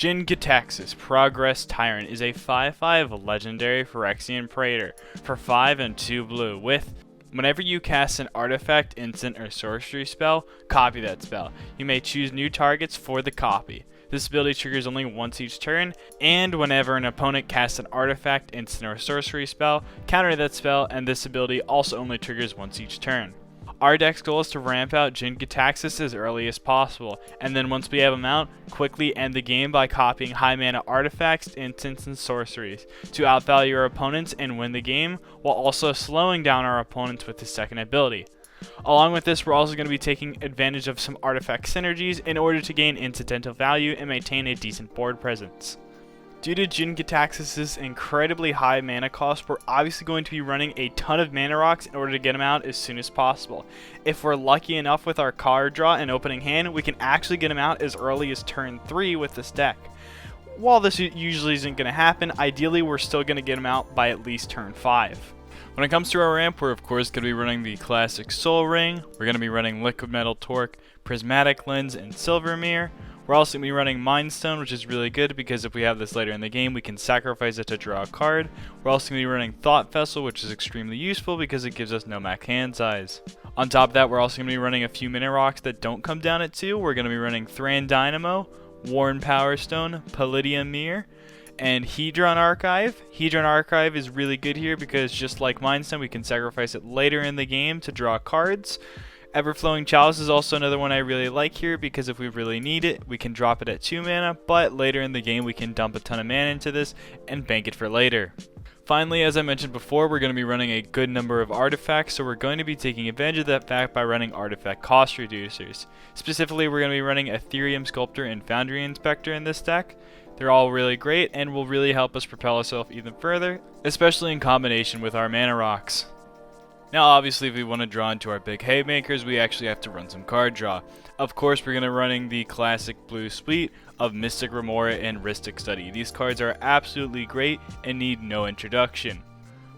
Jin-Gitaxias Progress Tyrant is a 5/5 legendary Phyrexian Praetor for 5 and 2 blue with, whenever you cast an artifact, instant, or sorcery spell, copy that spell. You may choose new targets for the copy. This ability triggers only once each turn, and whenever an opponent casts an artifact, instant, or sorcery spell, counter that spell, and this ability also only triggers once each turn. Our deck's goal is to ramp out Jin-Gitaxias as early as possible, and then once we have him out, quickly end the game by copying high mana artifacts, instants, and sorceries to outvalue our opponents and win the game, while also slowing down our opponents with his second ability. Along with this, we're also going to be taking advantage of some artifact synergies in order to gain incidental value and maintain a decent board presence. Due to Jin-Gitaxias' incredibly high mana cost, we're obviously going to be running a ton of mana rocks in order to get him out as soon as possible. If we're lucky enough with our card draw and opening hand, we can actually get him out as early as turn 3 with this deck. While this usually isn't going to happen, ideally we're still going to get him out by at least turn 5. When it comes to our ramp, we're of course going to be running the classic Soul Ring, we're going to be running Liquid Metal Torque, Prismatic Lens, and Silver Mirror. We're also going to be running Mind Stone, which is really good because if we have this later in the game, we can sacrifice it to draw a card. We're also going to be running Thought Vessel, which is extremely useful because it gives us Nomad hand size. On top of that, we're also going to be running a few mana rocks that don't come down at 2. We're going to be running Thran Dynamo, Worn Power Stone, Palladium Mirror, and Hedron Archive. Hedron Archive is really good here because just like Mind Stone, we can sacrifice it later in the game to draw cards. Everflowing Chalice is also another one I really like here because if we really need it, we can drop it at 2 mana, but later in the game we can dump a ton of mana into this and bank it for later. Finally, as I mentioned before, we're going to be running a good number of artifacts, so we're going to be taking advantage of that fact by running artifact cost reducers. Specifically, we're going to be running Ethereum Sculptor and Foundry Inspector in this deck. They're all really great and will really help us propel ourselves even further, especially in combination with our mana rocks. Now obviously if we want to draw into our big haymakers, we actually have to run some card draw. Of course we're going to be running the classic blue suite of Mystic Remora and Rhystic Study. These cards are absolutely great and need no introduction.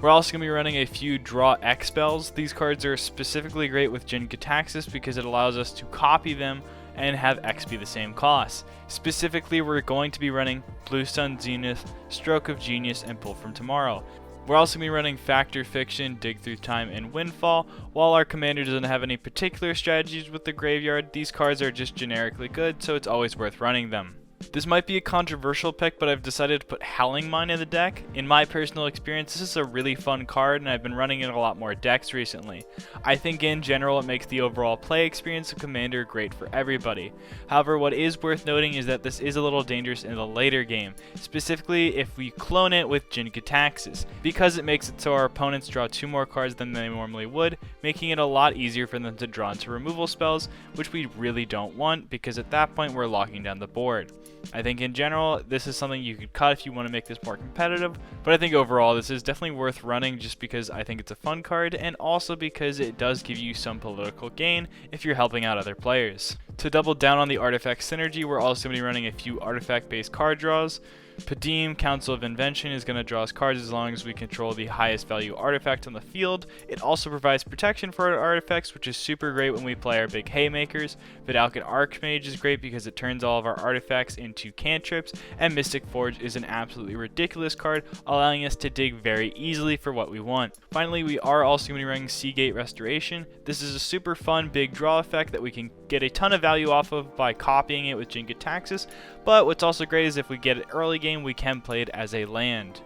We're also going to be running a few Draw X spells. These cards are specifically great with Jin-Gitaxias because it allows us to copy them and have X be the same cost. Specifically, we're going to be running Blue Sun Zenith, Stroke of Genius, and Pull from Tomorrow. We're also going to be running Factor Fiction, Dig Through Time, and Windfall. While our commander doesn't have any particular strategies with the graveyard, these cards are just generically good, so it's always worth running them. This might be a controversial pick, but I've decided to put Howling Mine in the deck. In my personal experience, this is a really fun card, and I've been running it in a lot more decks recently. I think in general it makes the overall play experience of Commander great for everybody. However, what is worth noting is that this is a little dangerous in the later game, specifically if we clone it with Jin-Gitaxias, because it makes it so our opponents draw 2 more cards than they normally would, making it a lot easier for them to draw into removal spells, which we really don't want, because at that point we're locking down the board. I think in general, this is something you could cut if you want to make this more competitive, but I think overall this is definitely worth running just because I think it's a fun card and also because it does give you some political gain if you're helping out other players. To double down on the artifact synergy, we're also going to be running a few artifact-based card draws. Padim, Council of Invention, is going to draw us cards as long as we control the highest value artifact on the field. It also provides protection for our artifacts, which is super great when we play our big haymakers. Vidalcan Archmage is great because it turns all of our artifacts into cantrips, and Mystic Forge is an absolutely ridiculous card, allowing us to dig very easily for what we want. Finally, we are also going to be running Seagate Restoration. This is a super fun big draw effect that we can get a ton of value off of by copying it with Jin-Gitaxias, but what's also great is if we get it early game, we can play it as a land.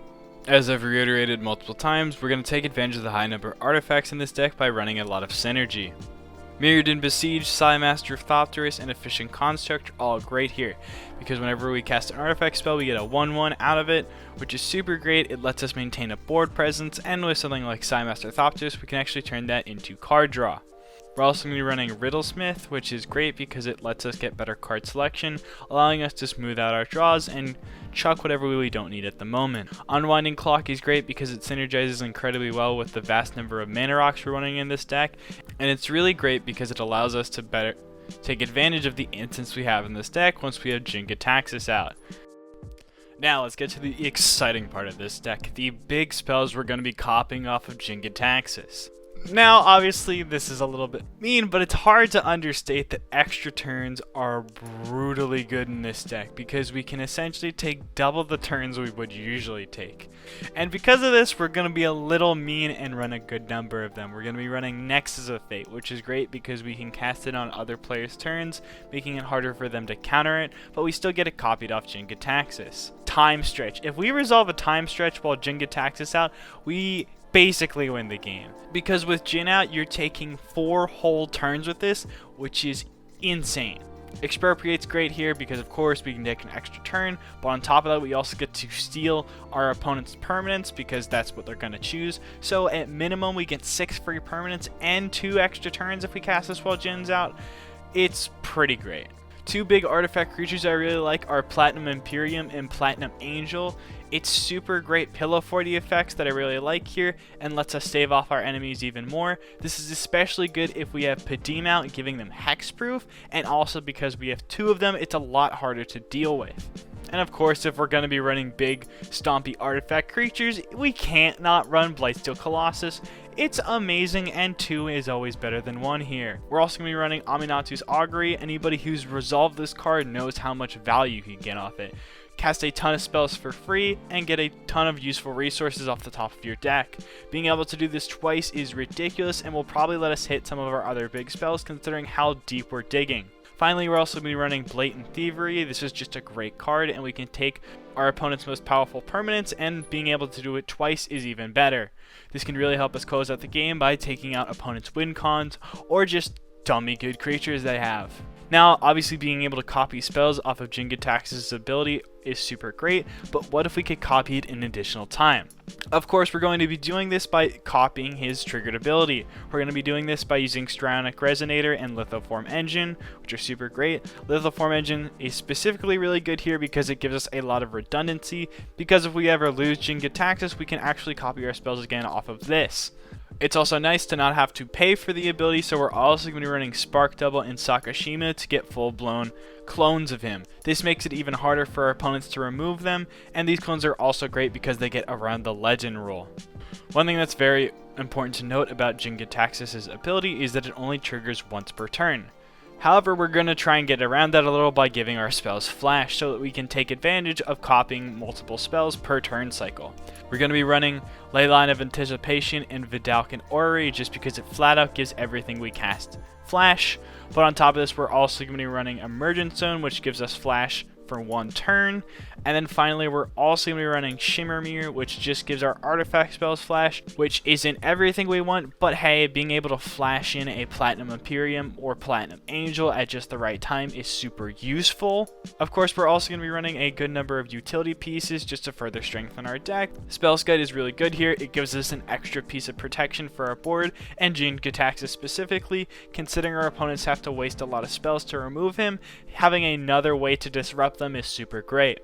As I've reiterated multiple times, we're going to take advantage of the high number of artifacts in this deck by running a lot of synergy. Mirrodin Besiege, Psymaster of Thopterus, and Efficient Construct are all great here, because whenever we cast an artifact spell, we get a 1/1 out of it, which is super great. It lets us maintain a board presence, and with something like Psymaster of Thopterus, we can actually turn that into card draw. We're also going to be running Riddlesmith, which is great because it lets us get better card selection, allowing us to smooth out our draws and chuck whatever we don't need at the moment. Unwinding Clock is great because it synergizes incredibly well with the vast number of mana rocks we're running in this deck, and it's really great because it allows us to better take advantage of the instants we have in this deck once we have Jin-Gitaxias out. Now let's get to the exciting part of this deck, the big spells we're going to be copying off of Jin-Gitaxias. Now, obviously, this is a little bit mean, but it's hard to understate that extra turns are brutally good in this deck because we can essentially take double the turns we would usually take. And because of this, we're going to be a little mean and run a good number of them. We're going to be running Nexus of Fate, which is great because we can cast it on other players' turns, making it harder for them to counter it, but we still get it copied off Jin-Gitaxias. Time Stretch. If we resolve a Time Stretch while Jin-Gitaxias out, we basically win the game. Because with Jin out, you're taking 4 whole turns with this, which is insane. Expropriate's great here because of course we can take an extra turn, but on top of that we also get to steal our opponent's permanents because that's what they're going to choose. So at minimum we get 6 free permanents and 2 extra turns if we cast this while Jin's out. It's pretty great. 2 big artifact creatures I really like are Platinum Imperium and Platinum Angel. It's super great pillow for the effects that I really like here and lets us stave off our enemies even more. This is especially good if we have Padim out, giving them hexproof, and also because we have 2 of them, it's a lot harder to deal with. And of course, if we're going to be running big, stompy artifact creatures, we can't not run Blightsteel Colossus. It's amazing, and 2 is always better than 1 here. We're also going to be running Aminatu's Augury. Anybody who's resolved this card knows how much value you can get off it. Cast a ton of spells for free, and get a ton of useful resources off the top of your deck. Being able to do this twice is ridiculous, and will probably let us hit some of our other big spells considering how deep we're digging. Finally, we're also going to be running Blatant Thievery. This is just a great card, and we can take our opponent's most powerful permanents, and being able to do it twice is even better. This can really help us close out the game by taking out opponents' win cons, or just dummy good creatures they have. Now, obviously being able to copy spells off of Jin-Gitaxias' ability is super great, but what if we could copy it in additional time? Of course, we're going to be doing this by copying his triggered ability. We're going to be doing this by using Strionic Resonator and Lithoform Engine, which are super great. Lithoform Engine is specifically really good here because it gives us a lot of redundancy, because if we ever lose Jin-Gitaxias, we can actually copy our spells again off of this. It's also nice to not have to pay for the ability, so we're also going to be running Spark Double and Sakashima to get full-blown clones of him. This makes it even harder for our opponents to remove them, and these clones are also great because they get around the legend rule. One thing that's very important to note about Jin-Gitaxias' ability is that it only triggers once per turn. However, we're going to try and get around that a little by giving our spells flash so that we can take advantage of copying multiple spells per turn cycle. We're going to be running Leyline of Anticipation and Vidalcan Orrery just because it flat out gives everything we cast flash. But on top of this, we're also going to be running Emergence Zone, which gives us flash for 1 turn. And then finally, we're also going to be running Shimmer Mirror, which just gives our artifact spells flash, which isn't everything we want, but hey, being able to flash in a Platinum Imperium or Platinum Angel at just the right time is super useful. Of course, we're also going to be running a good number of utility pieces just to further strengthen our deck. Spell Scud is really good here. It gives us an extra piece of protection for our board, and Jin-Gitaxias specifically, considering our opponents have to waste a lot of spells to remove him, having another way to disrupt them is super great.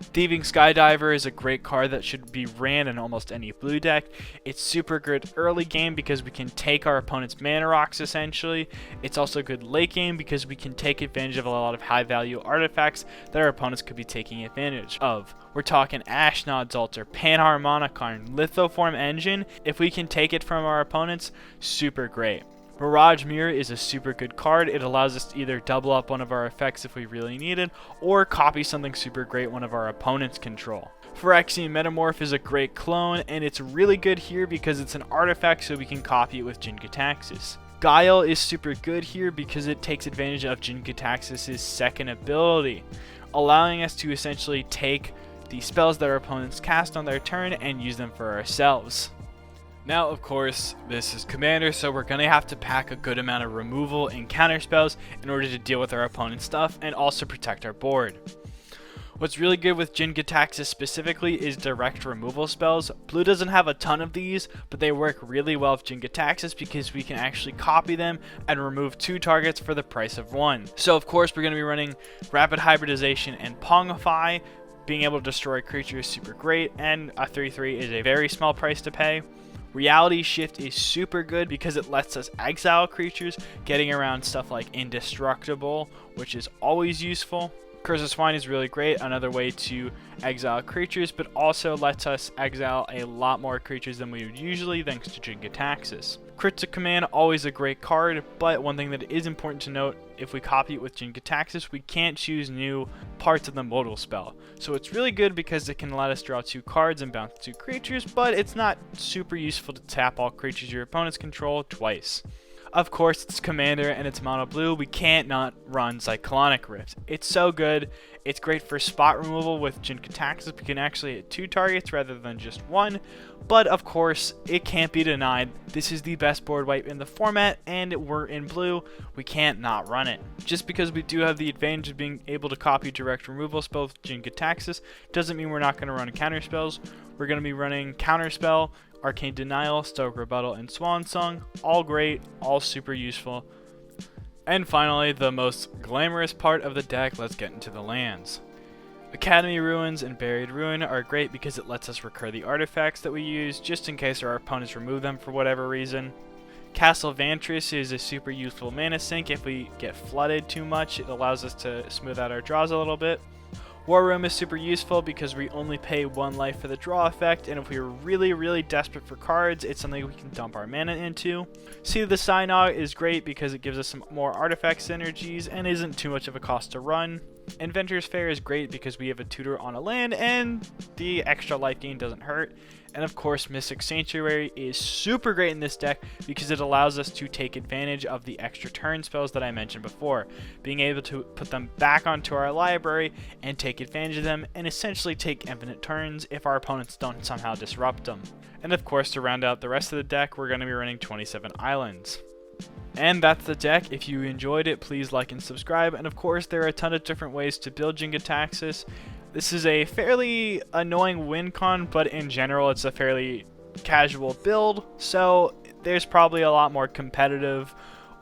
Thieving Skydiver is a great card that should be ran in almost any blue deck. It's super good early game because we can take our opponent's mana rocks essentially. It's also good late game because we can take advantage of a lot of high value artifacts that our opponents could be taking advantage of. We're talking Ashnod's Altar, Panharmonicon, Lithoform Engine. If we can take it from our opponents, super great. Mirage Mirror is a super good card. It allows us to either double up one of our effects if we really need it, or copy something super great one of our opponents control. Phyrexian Metamorph is a great clone, and it's really good here because it's an artifact, so we can copy it with Jin-Gitaxias. Guile is super good here because it takes advantage of Jin-Gitaxias' second ability, allowing us to essentially take the spells that our opponents cast on their turn and use them for ourselves. Now, of course, this is Commander, so we're going to have to pack a good amount of removal and counter spells in order to deal with our opponent's stuff and also protect our board. What's really good with Jin-Gitaxias specifically is direct removal spells. Blue doesn't have a ton of these, but they work really well with Jin-Gitaxias because we can actually copy them and remove 2 targets for the price of 1. So of course we're going to be running Rapid Hybridization and Pongify. Being able to destroy creatures is super great, and a 3/3 is a very small price to pay. Reality Shift is super good because it lets us exile creatures, getting around stuff like Indestructible, which is always useful. Curse of Swine is really great, another way to exile creatures, but also lets us exile a lot more creatures than we would usually thanks to Jin-Gitaxias. Critical Command, always a great card, but one thing that is important to note, if we copy it with Jin-Gitaxias, we can't choose new parts of the modal spell. So it's really good because it can let us draw 2 cards and bounce 2 creatures, but it's not super useful to tap all creatures your opponents control twice. Of course, it's Commander and it's mono blue. We can't not run Cyclonic Rift. It's so good. It's great for spot removal with Jin-Gitaxias. We can actually hit 2 targets rather than just 1. But of course, it can't be denied. This is the best board wipe in the format, and we're in blue. We can't not run it. Just because we do have the advantage of being able to copy direct removal spells with Jin-Gitaxias doesn't mean we're not going to run counter spells. We're going to be running Counterspell, Arcane Denial, Stoic Rebuttal, and Swan Song. All great, all super useful. And finally, the most glamorous part of the deck, let's get into the lands. Academy Ruins and Buried Ruin are great because it lets us recur the artifacts that we use, just in case our opponents remove them for whatever reason. Castle Vantress is a super useful mana sink. If we get flooded too much, it allows us to smooth out our draws a little bit. War Room is super useful because we only pay 1 life for the draw effect, and if we're really desperate for cards, it's something we can dump our mana into. Seed of the Synod is great because it gives us some more artifact synergies and isn't too much of a cost to run. Inventor's Fair is great because we have a tutor on a land and the extra life gain doesn't hurt. And of course, Mystic Sanctuary is super great in this deck because it allows us to take advantage of the extra turn spells that I mentioned before, being able to put them back onto our library and take advantage of them and essentially take infinite turns if our opponents don't somehow disrupt them. And of course, to round out the rest of the deck, we're going to be running 27 islands. And that's the deck. If you enjoyed it, please like and subscribe. And of course, there are a ton of different ways to build Jin-Gitaxias. This is a fairly annoying win con, but in general, it's a fairly casual build. So there's probably a lot more competitive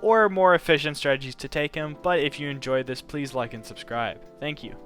or more efficient strategies to take him. But if you enjoyed this, please like and subscribe. Thank you.